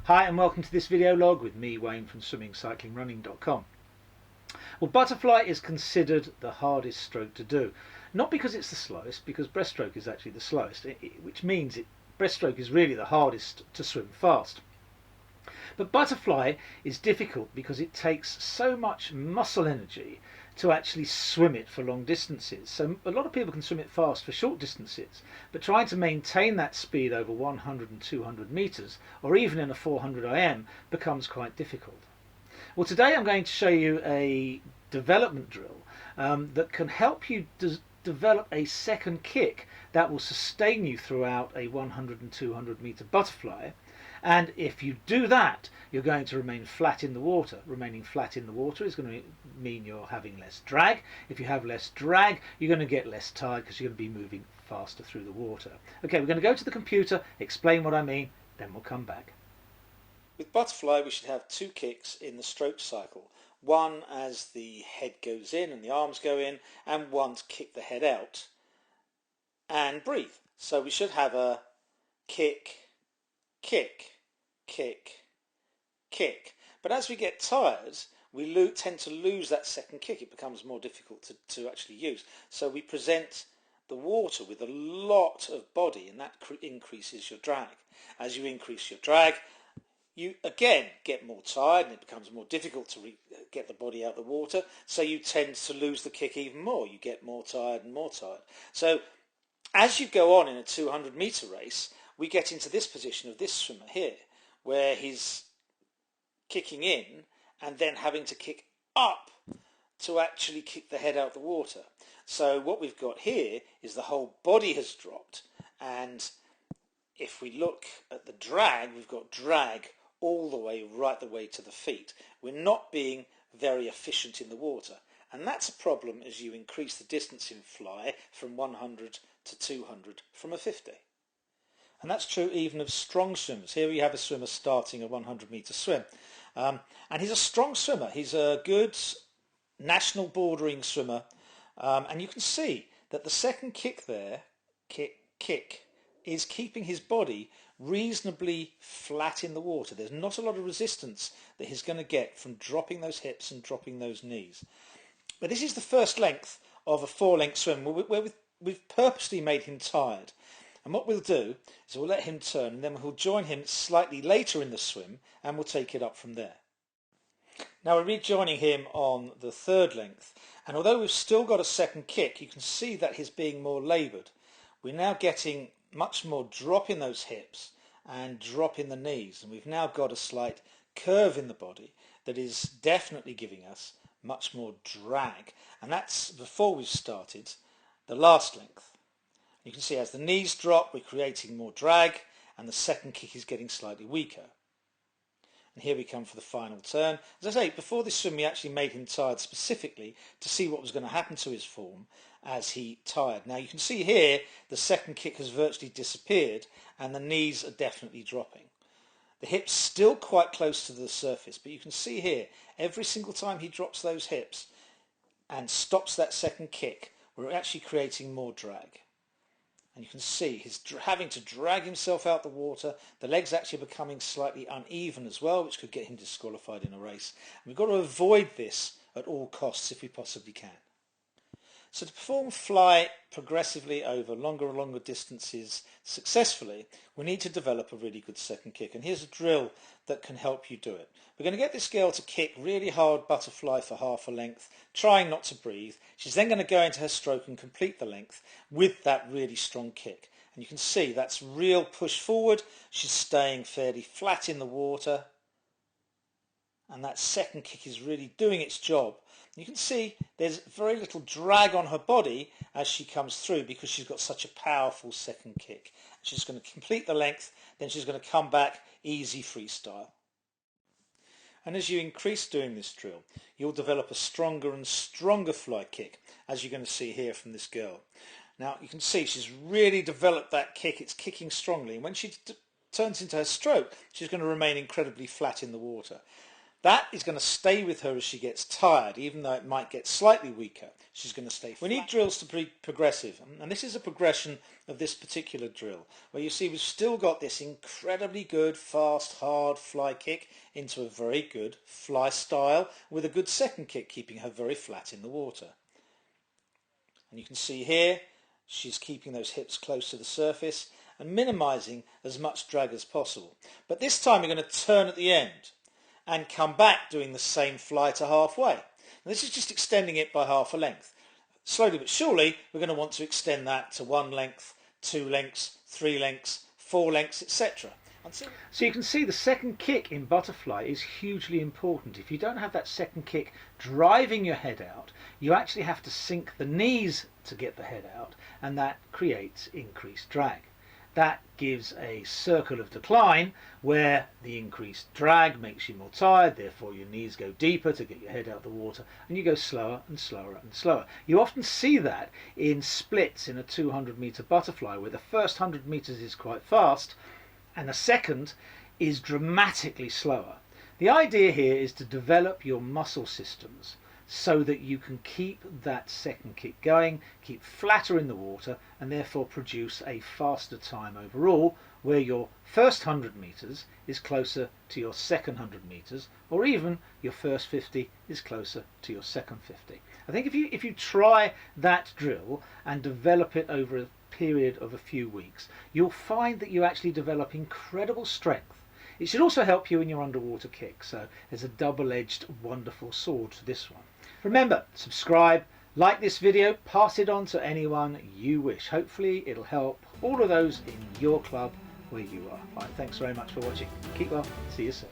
Hi and welcome to this video log with me, Wayne, from swimmingcyclingrunning.com. Well, butterfly is considered the hardest stroke to do. Not because it's the slowest, because breaststroke is actually the slowest, which means breaststroke is really the hardest to swim fast. But butterfly is difficult because it takes so much muscle energy to actually swim it for long distances. So a lot of people can swim it fast for short distances, but trying to maintain that speed over 100 and 200 meters, or even in a 400 IM, becomes quite difficult. Well, today I'm going to show you a development drill that can help you develop a second kick that will sustain you throughout a 100 and 200 meter butterfly. And if you do that, you're going to remain flat in the water. Remaining flat in the water is going to mean you're having less drag. If you have less drag, you're going to get less tired because you're going to be moving faster through the water. Okay, we're going to go to the computer, explain what I mean, then we'll come back. With butterfly, we should have two kicks in the stroke cycle. One as the head goes in and the arms go in, and one to kick the head out and breathe. So we should have a kick, kick, kick, kick. But as we get tired, we tend to lose that second kick. It becomes more difficult to actually use. So we present the water with a lot of body, and that increases your drag. As you increase your drag, you again get more tired and it becomes more difficult to get the body out of the water, so you tend to lose the kick even more. You get more tired and more tired. So as you go on in a 200 meter race, we get into this position of this swimmer here, where he's kicking in and then having to kick up to actually kick the head out of the water. So what we've got here is the whole body has dropped, and if we look at the drag, we've got drag all the way right the way to the feet. We're not being very efficient in the water, and that's a problem as you increase the distance in fly from 100 to 200 from a 50. And that's true even of strong swimmers. Here we have a swimmer starting a 100 meter swim, and he's a strong swimmer. He's a good national bordering swimmer, and you can see that the second kick there, kick, is keeping his body reasonably flat in the water. There's not a lot of resistance that he's going to get from dropping those hips and dropping those knees. But this is the first length of a 4-length swim where we've purposely made him tired. And what we'll do is we'll let him turn, and then we'll join him slightly later in the swim, and we'll take it up from there. Now we're rejoining him on the 3rd length, and although we've still got a second kick, you can see that he's being more laboured. We're now getting much more drop in those hips and drop in the knees, and we've now got a slight curve in the body that is definitely giving us much more drag, and that's before we've started the last length. You can see as the knees drop, we're creating more drag, and the second kick is getting slightly weaker. And here we come for the final turn. As I say, before this swim we actually made him tired specifically to see what was going to happen to his form as he tired. Now you can see here the second kick has virtually disappeared and the knees are definitely dropping. The hips still quite close to the surface, but you can see here every single time he drops those hips and stops that second kick, we're actually creating more drag. And you can see he's having to drag himself out the water. The legs actually becoming slightly uneven as well, which could get him disqualified in a race. And we've got to avoid this at all costs if we possibly can. So to perform fly progressively over longer and longer distances successfully, we need to develop a really good second kick. And here's a drill that can help you do it. We're going to get this girl to kick really hard butterfly for half a length, trying not to breathe. She's then going to go into her stroke and complete the length with that really strong kick. And you can see that's real push forward. She's staying fairly flat in the water. And that second kick is really doing its job. You can see there's very little drag on her body as she comes through because she's got such a powerful second kick. She's going to complete the length, then she's going to come back easy freestyle. And as you increase doing this drill, you'll develop a stronger and stronger fly kick, as you're going to see here from this girl. Now you can see she's really developed that kick. It's kicking strongly, and when she turns into her stroke, she's going to remain incredibly flat in the water. That is going to stay with her as she gets tired, even though it might get slightly weaker. She's going to stay flat. We need drills to be progressive, and this is a progression of this particular drill, where you see we've still got this incredibly good, fast, hard fly kick into a very good fly style, with a good second kick keeping her very flat in the water. And you can see here, she's keeping those hips close to the surface and minimising as much drag as possible. But this time we're going to turn at the end and come back doing the same fly to halfway. And this is just extending it by half a length. Slowly but surely we're going to want to extend that to 1 length, 2 lengths, 3 lengths, 4 lengths, etc. So you can see the second kick in butterfly is hugely important. If you don't have that second kick driving your head out, you actually have to sink the knees to get the head out, and that creates increased drag. That gives a circle of decline where the increased drag makes you more tired, therefore your knees go deeper to get your head out of the water, and you go slower and slower and slower. You often see that in splits in a 200-meter butterfly, where the first 100 meters is quite fast and the second is dramatically slower. The idea here is to develop your muscle systems so that you can keep that second kick going, keep flatter in the water, and therefore produce a faster time overall, where your first 100 meters is closer to your second 100 meters, or even your first 50 is closer to your second 50. I think if you try that drill and develop it over a period of a few weeks, you'll find that you actually develop incredible strength. It should also help you in your underwater kick, so there's a double-edged wonderful sword to this one. Remember, subscribe, like this video, pass it on to anyone you wish. Hopefully it'll help all of those in your club where you are. Right, thanks very much for watching. Keep well, see you soon.